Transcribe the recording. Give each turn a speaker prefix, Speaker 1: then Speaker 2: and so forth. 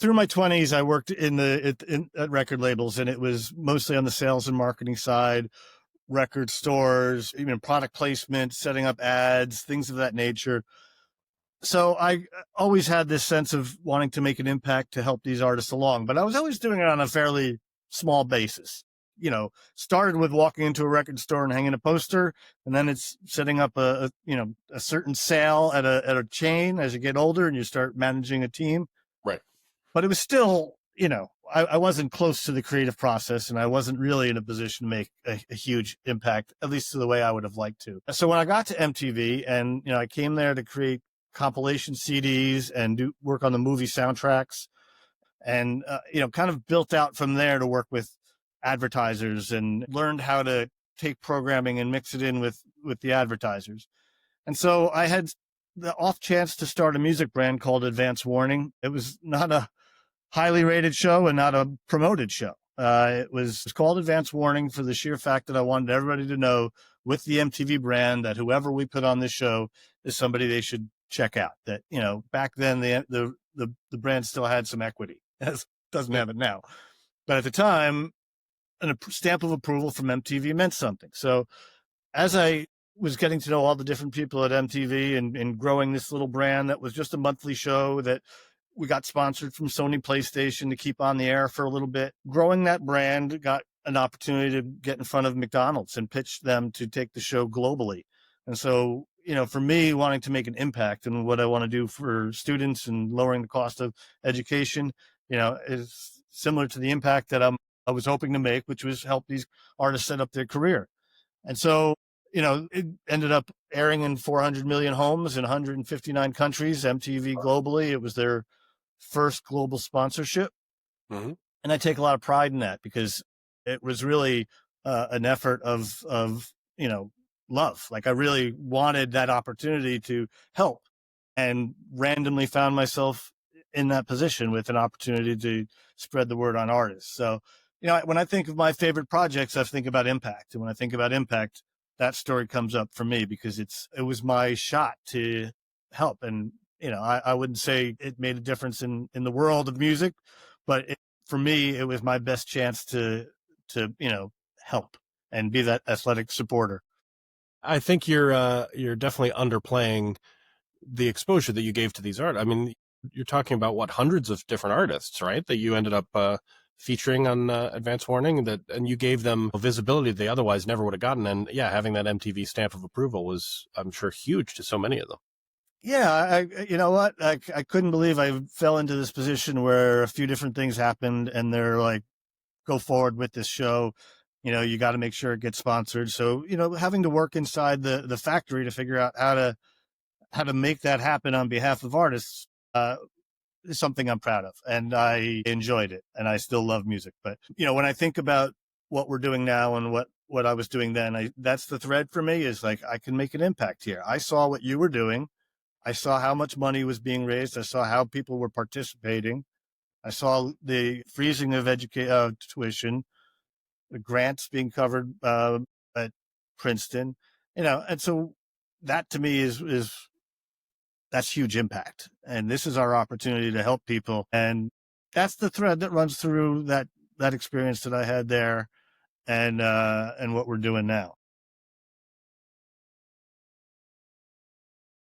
Speaker 1: through my 20s, I worked at record labels, and it was mostly on the sales and marketing side, record stores, even product placement, setting up ads, things of that nature. So I always had this sense of wanting to make an impact to help these artists along, but I was always doing it on a fairly small basis. Started with walking into a record store and hanging a poster, and then it's setting up a certain sale at a chain as you get older and you start managing a team.
Speaker 2: Right.
Speaker 1: But it was still, I wasn't close to the creative process, and I wasn't really in a position to make a huge impact, at least to the way I would have liked to. So when I got to MTV and, I came there to create compilation CDs and do work on the movie soundtracks, and, kind of built out from there to work with advertisers and learned how to take programming and mix it in with the advertisers. And so I had the off chance to start a music brand called Advance Warning. It was not a highly rated show and not a promoted show. It was called Advance Warning for the sheer fact that I wanted everybody to know with the MTV brand that whoever we put on this show is somebody they should check out. That, back then the brand still had some equity. It doesn't have it now. But at the time, a stamp of approval from MTV meant something. So as I was getting to know all the different people at MTV and growing this little brand that was just a monthly show that we got sponsored from Sony PlayStation to keep on the air for a little bit. Growing that brand got an opportunity to get in front of McDonald's and pitch them to take the show globally. And so, for me, wanting to make an impact and what I want to do for students and lowering the cost of education, is similar to the impact that I was hoping to make, which was help these artists set up their career. And so, it ended up airing in 400 million homes in 159 countries, MTV globally. It was their first global sponsorship.
Speaker 2: Mm-hmm.
Speaker 1: And I take a lot of pride in that because it was really an effort of love. Like I really wanted that opportunity to help, and randomly found myself in that position with an opportunity to spread the word on artists. So, when I think of my favorite projects, I think about impact. And when I think about impact, that story comes up for me because it was my shot to help. And, I wouldn't say it made a difference in the world of music, but for me, it was my best chance to help and be that athletic supporter.
Speaker 2: I think you're definitely underplaying the exposure that you gave to these artists. I mean, you're talking about hundreds of different artists, right? That you ended up featuring on Advance Warning, and you gave them visibility they otherwise never would have gotten. And yeah, having that MTV stamp of approval was, I'm sure, huge to so many of them.
Speaker 1: Yeah, you know what? I couldn't believe I fell into this position where a few different things happened, and they're like, "Go forward with this show." You got to make sure it gets sponsored. So, having to work inside the factory to figure out how to make that happen on behalf of artists is something I'm proud of, and I enjoyed it, and I still love music. But when I think about what we're doing now and what I was doing then, that's the thread for me, is like I can make an impact here. I saw what you were doing. I saw how much money was being raised. I saw how people were participating. I saw the freezing of tuition, the grants being covered at Princeton, and so that to me that's huge impact. And this is our opportunity to help people. And that's the thread that runs through that experience that I had there and what we're doing now.